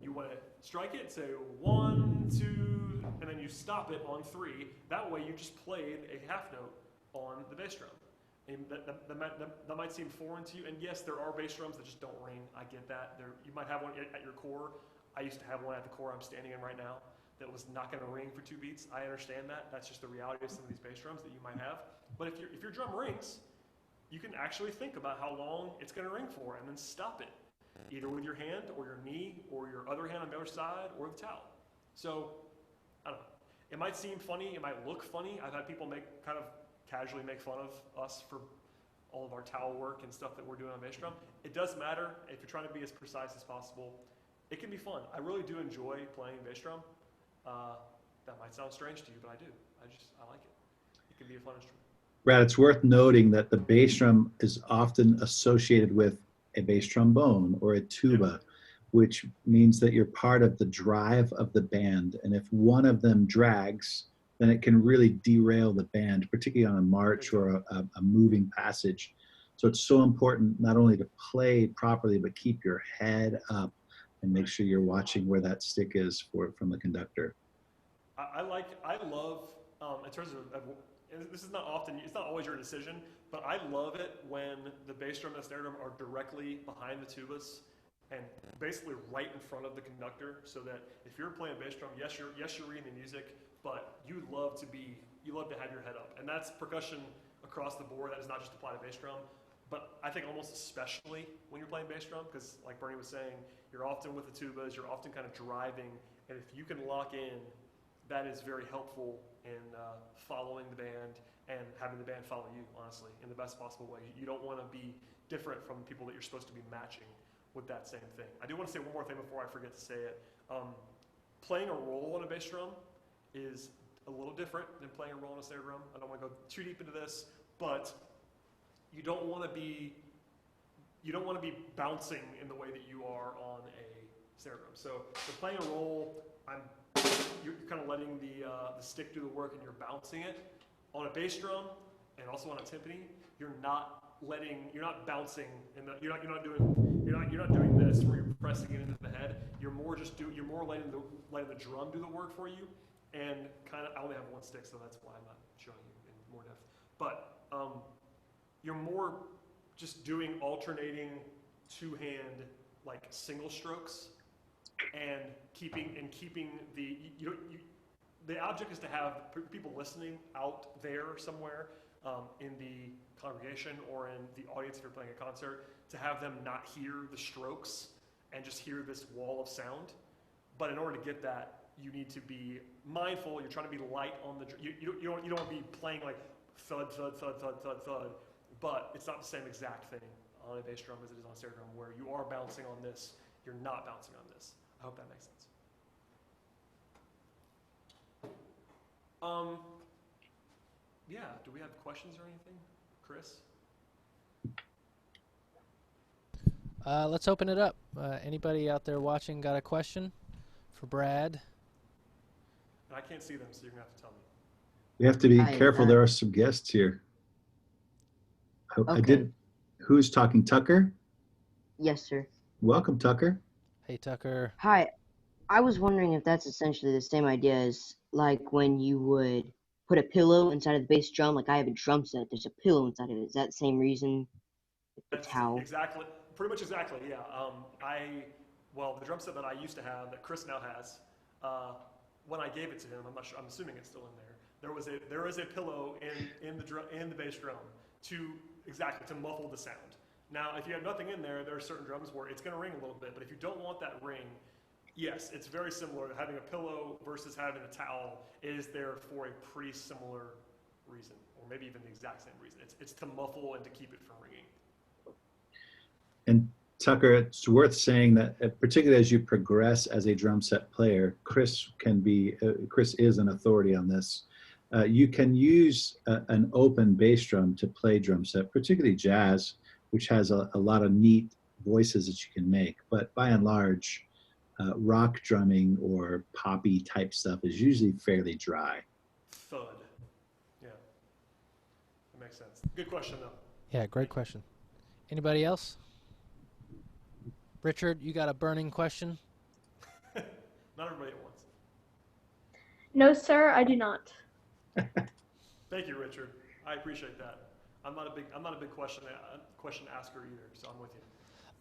You want to strike it, say 1, 2, and then you stop it on 3. That way you just played a half note on the bass drum. And that might seem foreign to you, and yes, there are bass drums that just don't ring. I get that. You might have one at your core. I used to have one at the core I'm standing in right now that was not going to ring for 2 beats. I understand that. That's just the reality of some of these bass drums that you might have. But if your drum rings, you can actually think about how long it's going to ring for and then stop it, either with your hand or your knee or your other hand on the other side or the towel. So, I don't know. It might seem funny. It might look funny. I've had people kind of casually make fun of us for all of our towel work and stuff that we're doing on bass drum. It does matter if you're trying to be as precise as possible. It can be fun. I really do enjoy playing bass drum. That might sound strange to you, but I do. I like it. It can be a fun instrument. Brad, it's worth noting that the bass drum is often associated with a bass trombone or a tuba, which means that you're part of the drive of the band. And if one of them drags, then it can really derail the band, particularly on a march or a moving passage. So it's so important not only to play properly, but keep your head up and make sure you're watching where that stick is from the conductor. I love, in terms of, this is not often, it's not always your decision, but I love it when the bass drum and the snare drum are directly behind the tubas and basically right in front of the conductor, so that if you're playing bass drum, yes, you're reading the music, but you love to have your head up. And that's percussion across the board. That does not just apply to bass drum, but I think almost especially when you're playing bass drum, because like Bernie was saying, you're often with the tubas, you're often kind of driving, and if you can lock in, that is very helpful in following the band and having the band follow you, honestly, in the best possible way. You don't want to be different from the people that you're supposed to be matching with that same thing. I do want to say one more thing before I forget to say it. Playing a roll on a bass drum is a little different than playing a roll on a snare drum. I don't want to go too deep into this, but you don't want to be bouncing in the way that you are on a snare drum. So playing a roll, you're kind of letting the stick do the work and you're bouncing it. On a bass drum and also on a timpani, you're not bouncing you're not doing this where you're pressing it into the head. You're more letting the drum do the work for you. And I only have one stick, so that's why I'm not showing you in more depth. But you're more just doing alternating two-hand like single strokes and keeping the object is to have people listening out there somewhere in the congregation or in the audience if you're playing a concert, to have them not hear the strokes and just hear this wall of sound. But in order to get that, you need to be mindful. You're trying to be light on the you don't want to be playing like thud thud thud thud thud thud, but it's not the same exact thing on a bass drum as it is on a snare drum, where you are bouncing on this, you're not bouncing on this. I hope that makes sense. Yeah, do we have questions or anything? Chris? Let's open it up. Anybody out there watching got a question for Brad? And I can't see them, so you're going to have to tell me. We have to be careful. There are some guests here. Okay. Who's talking? Tucker? Yes, sir. Welcome, Tucker. Hey, Tucker. Hi. I was wondering if that's essentially the same idea as like when you would put a pillow inside of the bass drum. Like I have a drum set, there's a pillow inside of it. Is that the same reason? That's exactly, pretty much exactly, yeah. The drum set that I used to have, that Chris now has, when I gave it to him, I'm assuming it's still in there. There is a pillow in the bass drum to muffle the sound. Now, if you have nothing in there, there are certain drums where it's going to ring a little bit, but if you don't want that ring, yes, it's very similar. Having a pillow versus having a towel is there for a pretty similar reason, or maybe even the exact same reason. It's to muffle and to keep it from ringing. And Tucker, it's worth saying that particularly as you progress as a drum set player, Chris is an authority on this. You can use an open bass drum to play drum set, particularly jazz, which has a lot of neat voices that you can make. But by and large, rock drumming or poppy type stuff is usually fairly dry. Thud. Yeah. That makes sense. Good question, though. Yeah, great question. Anybody else? Richard, you got a burning question? Not everybody at once. No, sir, I do not. Thank you, Richard. I appreciate that. I'm not a big question asker either, so I'm with you.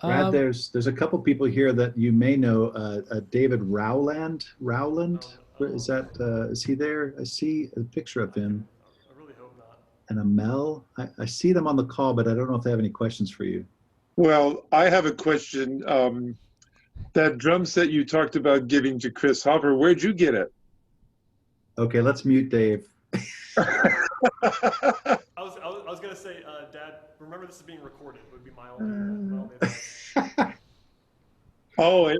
Brad, there's a couple people here that you may know. David Rowland. Is he there? I see a picture of him. I really hope not. And Amel. I see them on the call, but I don't know if they have any questions for you. Well, I have a question. That drum set you talked about giving to Chris Hopper, where'd you get it? Okay, let's mute Dave. I was gonna say, Dad, remember this is being recorded. Would be my only advice. Oh,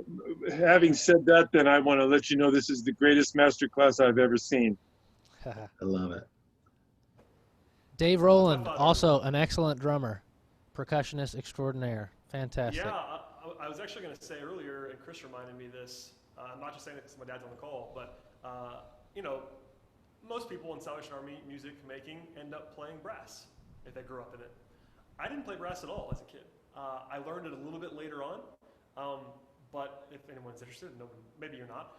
having said that, then I want to let you know this is the greatest master class I've ever seen. I love it. Dave my Rowland, father. also an excellent drummer, percussionist extraordinaire. Fantastic. Yeah, I was actually going to say earlier, and Chris reminded me of this. I'm not just saying it because my dad's on the call, but you know, most people in Salvation Army music making end up playing brass if they grew up in it. I didn't play brass at all as a kid. I learned it a little bit later on, but if anyone's interested, maybe you're not.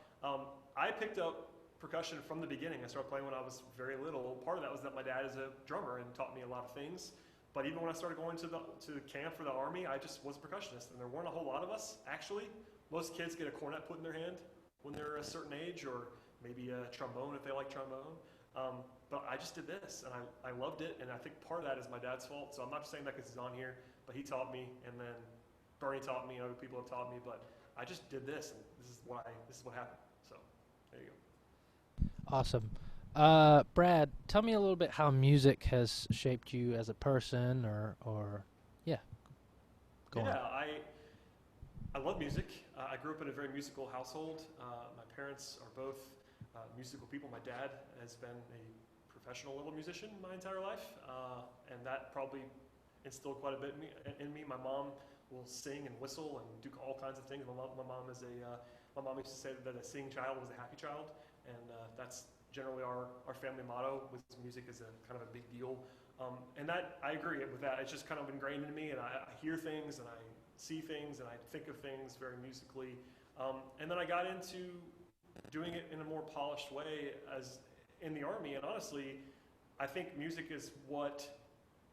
I picked up percussion from the beginning. I started playing when I was very little. Part of that was that my dad is a drummer and taught me a lot of things. But even when I started going to the camp for the Army, I just was a percussionist, and there weren't a whole lot of us, actually. Most kids get a cornet put in their hand when they're a certain age, or maybe a trombone if they like trombone. But I just did this, and I loved it, and I think part of that is my dad's fault. So I'm not just saying that because he's on here, but he taught me, and then Bernie taught me, other people have taught me, but I just did this, and this is what happened. So there you go. Awesome. Brad, tell me a little bit how music has shaped you as a person, or yeah, go on. I love music. I grew up in a very musical household. My parents are both musical people. My dad has been a professional level musician my entire life, and that probably instilled quite a bit in me. My mom will sing and whistle and do all kinds of things. My mom used to say that a singing child was a happy child, and that's generally our family motto with music is a kind of a big deal. And that, I agree with that. It's just kind of ingrained in me, and I hear things and I see things and I think of things very musically. And then I got into doing it in a more polished way as in the Army. And honestly, I think music is what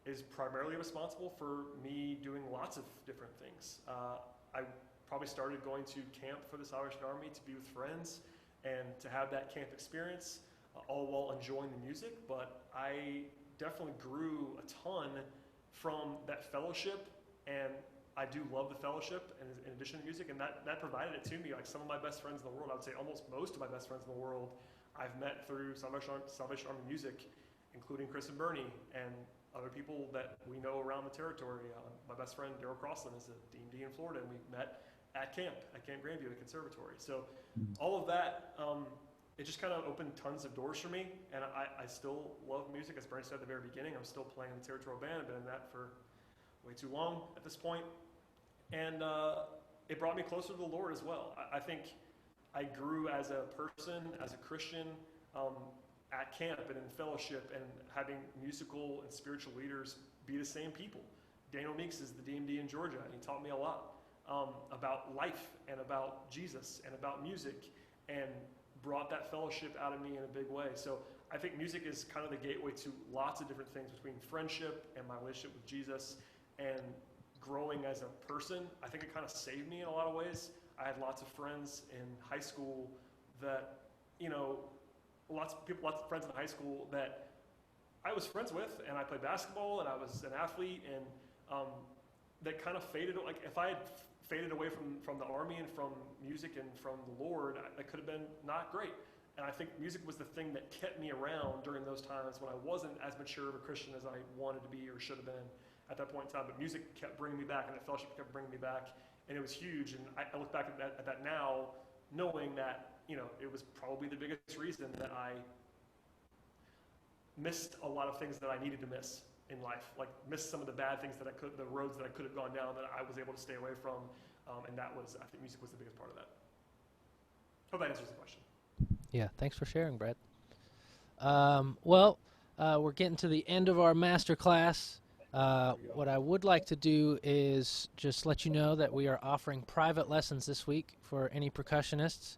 is primarily responsible for me doing lots of different things. I probably started going to camp for the Salvation Army to be with friends and to have that camp experience, all while enjoying the music. But I definitely grew a ton from that fellowship, and I do love the fellowship in addition to music, and that provided it to me. Like some of my best friends in the world, I would say almost most of my best friends in the world, I've met through Salvation Army music, including Chris and Bernie, and other people that we know around the territory. My best friend, Daryl Crossland, is a D&D in Florida, and we met at Camp Grandview, the conservatory. So all of that, it just kind of opened tons of doors for me, and I still love music. As Bernie said at the very beginning, I'm still playing in the territorial band. I've been in that for way too long at this point. And it brought me closer to the Lord as well. I think I grew as a person, as a Christian, at camp and in fellowship, and having musical and spiritual leaders be the same people. Daniel Meeks is the DMD in Georgia, and he taught me a lot about life and about Jesus and about music, and brought that fellowship out of me in a big way. So I think music is kind of the gateway to lots of different things between friendship and my relationship with Jesus and growing as a person. I think it kind of saved me in a lot of ways. I had lots of friends in high school that, lots of friends in high school that I was friends with, and I played basketball, and I was an athlete, and that kind of faded. Like if I had faded away from the Army and from music and from the Lord, that could have been not great. And I think music was the thing that kept me around during those times when I wasn't as mature of a Christian as I wanted to be or should have been at that point in time. But music kept bringing me back, and that fellowship kept bringing me back, and it was huge. And I look back at that now, knowing that it was probably the biggest reason that I missed a lot of things that I needed to miss in life, like missed some of the bad things the roads that I could have gone down that I was able to stay away from, and I think music was the biggest part of that. Hope that answers the question. Yeah, thanks for sharing, Brad. We're getting to the end of our master class. What I would like to do is just let you know that we are offering private lessons this week for any percussionists.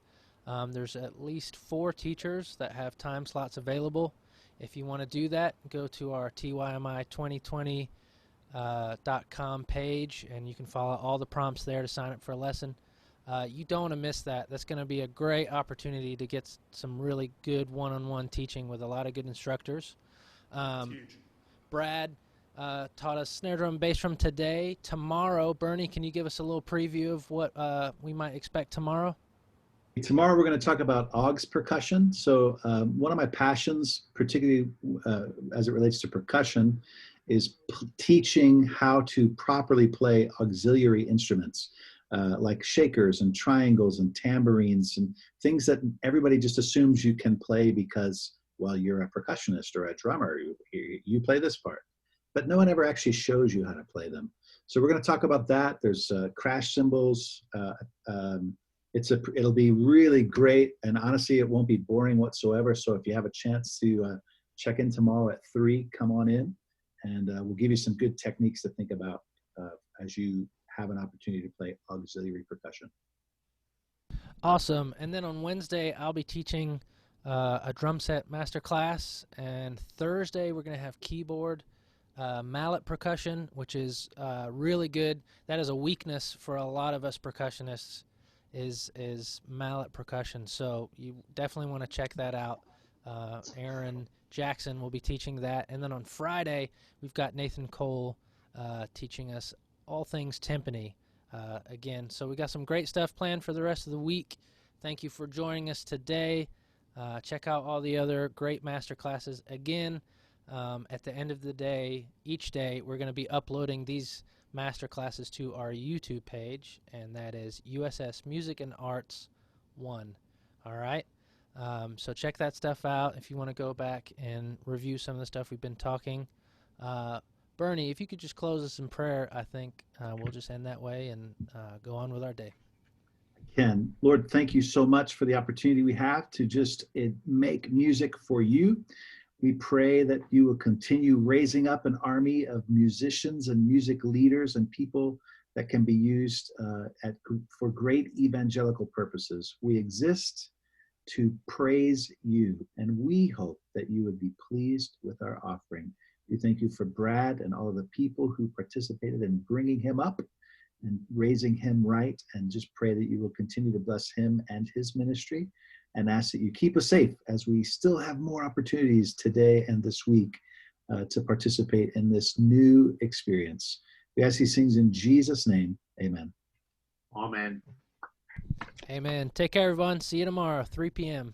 There's at least 4 teachers that have time slots available. If you want to do that, go to our TYMI2020.com page, and you can follow all the prompts there to sign up for a lesson. You don't want to miss that. That's going to be a great opportunity to get some really good one-on-one teaching with a lot of good instructors. Huge. Brad taught us snare drum and bass drum today. Tomorrow, Bernie, can you give us a little preview of what we might expect tomorrow? Tomorrow we're going to talk about Augs percussion. So one of my passions, particularly as it relates to percussion, is teaching how to properly play auxiliary instruments like shakers and triangles and tambourines and things that everybody just assumes you can play because, well, you're a percussionist or a drummer. You play this part. But no one ever actually shows you how to play them. So we're going to talk about that. There's crash cymbals. It'll be really great, and honestly, it won't be boring whatsoever. So if you have a chance to check in tomorrow at 3, come on in, and we'll give you some good techniques to think about as you have an opportunity to play auxiliary percussion. Awesome. And then on Wednesday, I'll be teaching a drum set masterclass, and Thursday we're going to have keyboard mallet percussion, which is really good. That is a weakness for a lot of us percussionists, is mallet percussion. So you definitely want to check that out. Aaron Jackson will be teaching that. And then on Friday, we've got Nathan Cole teaching us all things timpani again. So we got some great stuff planned for the rest of the week. Thank you for joining us today. Check out all the other great master classes. Again, at the end of the day, each day, we're going to be uploading these master classes to our YouTube page, and that is USS Music and Arts 1. All right? So check that stuff out if you want to go back and review some of the stuff we've been talking. Bernie, if you could just close us in prayer, I think we'll just end that way and go on with our day. Ken, Lord, thank you so much for the opportunity we have to just make music for you. We pray that you will continue raising up an army of musicians and music leaders and people that can be used for great evangelical purposes. We exist to praise you, and we hope that you would be pleased with our offering. We thank you for Brad and all of the people who participated in bringing him up and raising him right, and just pray that you will continue to bless him and his ministry, and ask that you keep us safe as we still have more opportunities today and this week to participate in this new experience. We ask these things in Jesus' name. Amen. Amen. Amen. Take care, everyone. See you tomorrow, 3 p.m.